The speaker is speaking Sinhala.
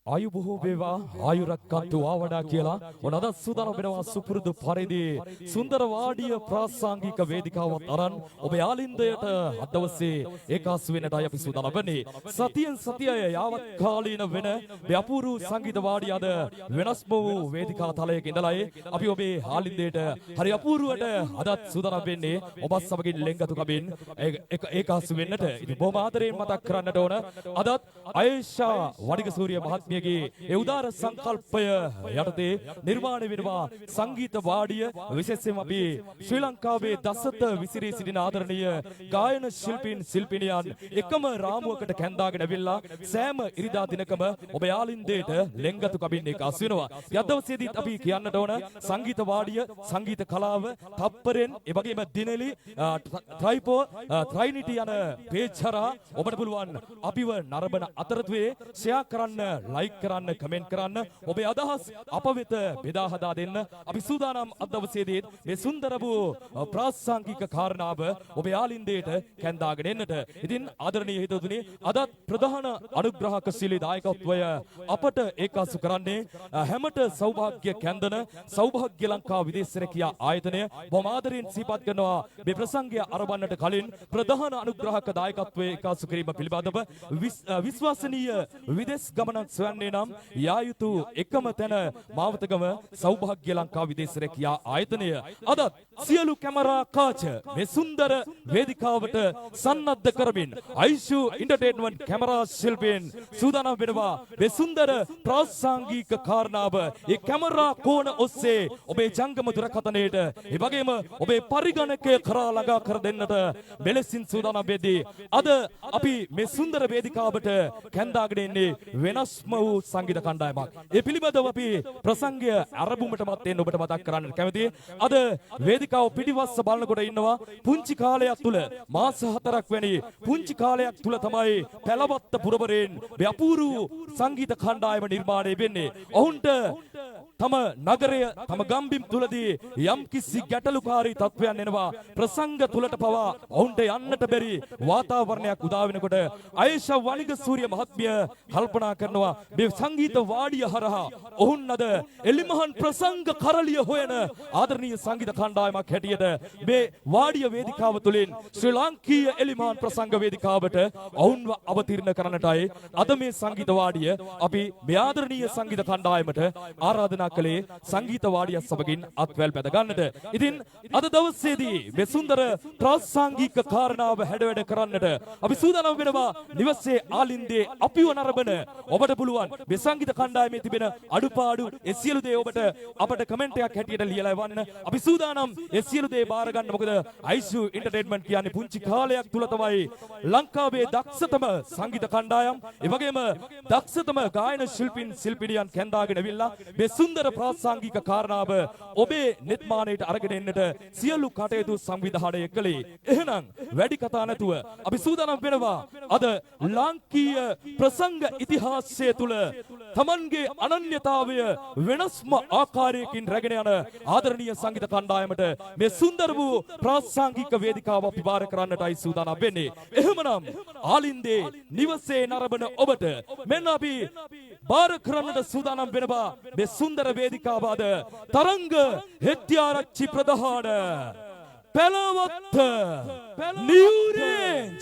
ආයු බොහෝ වේවා ආයුරක්කන්තු ආවඩා කියලා ඔන්න අද සූදානම් වෙනවා සුපුරුදු පරිදි සුන්දර වාඩිය ප්‍රාසංගික වේදිකාවක් අරන් ඔබ යාලින්දයට අද දවසේ ඒකාසු වෙනටයි අපි සූදානම් වෙන්නේ සතියෙන් සතිය යාවත් කාලීන වෙන මේ අපූර්ව සංගීත වාඩිය අද වෙනස්ම වූ වේදිකා තලයක ඉඳලායි අපි ඔබේ යාලින්දයට හරි අපූර්වට අදත් සූදානම් වෙන්නේ ඔබත් සමගින් ලෙන්ගතු කමින් ඒකාසු වෙන්නට ඉතින් බොහොම ආදරයෙන් මතක් කරන්නට ඕන අදත් ආයේෂා වඩිගසූරිය මහත්මිය ඒ උදාර සංකල්පය යටතේ නිර්මාණය වෙනවා සංගීත වාඩිය විශේෂයෙන්ම අපි ශ්‍රී ලංකාවේ දසත විසිරී සිටින ආදරණීය ගායන ශිල්පීන් ශිල්පිනියන් එකම රාමුවකට කැඳාගෙන ඇවිල්ලා සෑම ඉරිදා දිනකම ඔබ යාලින්දේට ලෙන්ගතු කමින් එකස් වෙනවා. යද්දවසේදීත් අපි කියන්නට ඕන සංගීත වාඩිය සංගීත කලාව තප්පරෙන් ඒ වගේම දිනෙලි ට්‍රයිපෝ ට්‍රයිනිටි යන පේජ් හරහා ඔබට පුළුවන් අපිව නරඹන අතරතුරේ ෂෙයා කරන්න ලයික් කරන්න කමෙන්ට් කරන්න ඔබේ අදහස් අප වෙත බෙදා හදා දෙන්න අපි සූදානම් අද දවසේදී මේ සුන්දර වූ ප්‍රාසංගික කාරණාව ඔබේ යාලින්දේට කැඳාගෙන එන්නට. ඉතින් ආදරණීය හිතවතුනි අදත් ප්‍රධාන අනුග්‍රහක ශීලී දායකත්වය අපට ඒකාසු කරන්නේ හැමත සෞභාග්‍ය කැඳන සෞභාග්‍ය ලංකා විදේශ රැකියා ආයතනය බොහොම ආදරෙන් සිහිපත් කරනවා මේ ප්‍රසංගය ආරම්භන්නට කලින් ප්‍රධාන අනුග්‍රහක දායකත්වයේ ඒකාසු කිරීම පිළිබඳව විශ්වාසනීය විදේශ ගමන සොයන්නේ නම් යා යුතු එකම තැන මාවතගම සෞභාග්‍ය ලංකා විදේශ රැකියා ආයතනය අදත් සියලු කැමරා කාච මේ සුන්දර වේදිකාවට සන්නද්ධ කරමින් අයිෂු එන්ටර්ටේන්මන්ට් කැමරා ශිල්පීන් සූදානම් වෙනවා මේ සුන්දර ප්‍රාසංගික කාරණාව ඒ කැමරා කෝණ ඔස්සේ ඔබේ ජංගම දුරකථනයේට ඒ වගේම ඔබේ පරිගණකය කරා ළඟා කර දෙන්නට මෙලෙසින් සූදානම් වෙදී අද අපි මේ සුන්දර වේදිකාවට කැඳාගෙන ඉන්නේ වෙනස්ම වූ සංගීත කණ්ඩායමක්. ඒ පිළිබඳව අපි ප්‍රසංගය ආරම්භුමටමත් එන්න ඔබට මතක් කරන්න කැමතියි. අද වේදිකාව පිටිවස්ස බලනකොට ඉන්නවා පුංචි කාලයක් තුල මාස 4ක් වැනි පුංචි කාලයක් තුල තමයි පැලවත්ත පුරවරෙන් මේ අපූර්ව සංගීත කණ්ඩායම නිර්මාණය වෙන්නේ. ඔවුන්ට තම නගරය තම ගම්බිම් තුලදී යම් කිසි ගැටලුකාරී තත්වයන් එනවා ප්‍රසංග තුලට පවා ඔවුන්ට යන්නට බැරි වාතාවරණයක් උදා වෙනකොට ආයේෂා වනිගසූරිය මහත්මිය කල්පනා කරනවා මේ සංගීත වාඩිය හරහා ඔවුන් අද එලිමහන් ප්‍රසංග කරලිය හොයන ආදරණීය සංගීත කණ්ඩායමක් හැටියට මේ වාඩිය වේදිකාව තුළින් ශ්‍රී ලාංකීය එලිමහන් ප්‍රසංග වේදිකාවට ඔවුන්ව අවතීර්ණ කරන්නටයි අද මේ සංගීත වාඩිය අපි මේ ආදරණීය සංගීත කණ්ඩායමට ආරාධනා කළේ සංගීත වාඩිය සමගින් අත්වැල් බැඳ ගන්නට. ඉතින් අද දවසේදී මේ සුන්දර ප්‍රාසංගික කාරණාව හැඩවැඩ කරන්නට අපි සූදානම් වෙනවා නිවසේ ආලින්දේ අපිව නරඹන ඔබට පුළුවන් මේ සංගීත කණ්ඩායමේ තිබෙන අඩුපාඩු ඒ සියලු දේ ඔබට අපට කමෙන්ට් එකක් හැටියට ලියලා එවන්න. අපි සූදානම් ඒ සියලු දේ බාර ගන්න. මොකද අයිෂු එන්ටර්ටේන්මන්ට් කියන්නේ පුංචි කාලයක් තුල තමයි ලංකාවේ දක්ෂතම සංගීත කණ්ඩායම් ඒ වගේම දක්ෂතම ගායන ශිල්පීන් ශිල්පිනියන් කැඳාගෙන ඇවිල්ලා මේ සුන්දර ප්‍රාසංගික කාරණාව ඔබේ නිර්මාණයට අරගෙන එන්නට සියලු කටයුතු සංවිධානය කළේ. එහෙනම් වැඩි කතා නැතුව අපි සූදානම් වෙනවා අද ලාංකීය ප්‍රසංග ඉතිහාසය තුල තමන්ගේ අනන්‍යතාවය වෙනස්ම ආකාරයකින් රැගෙන යන ආදරණීය සංගීත කණ්ඩායමට මේ සුන්දර වූ ප්‍රාසංගික වේදිකාව අපි බාර කරන්නටයි සූදානම් වෙන්නේ. එහෙමනම් ආලින්දේ නිවසේ නරඹන ඔබට මෙන්න අපි බාර කරන්නට සූදානම් වෙනවා මේ සුන්දර වේදිකාව අද තරංග හෙට්ටිආරච්චි ප්‍රධාන පැලවත්ත නිව් රේන්ජ්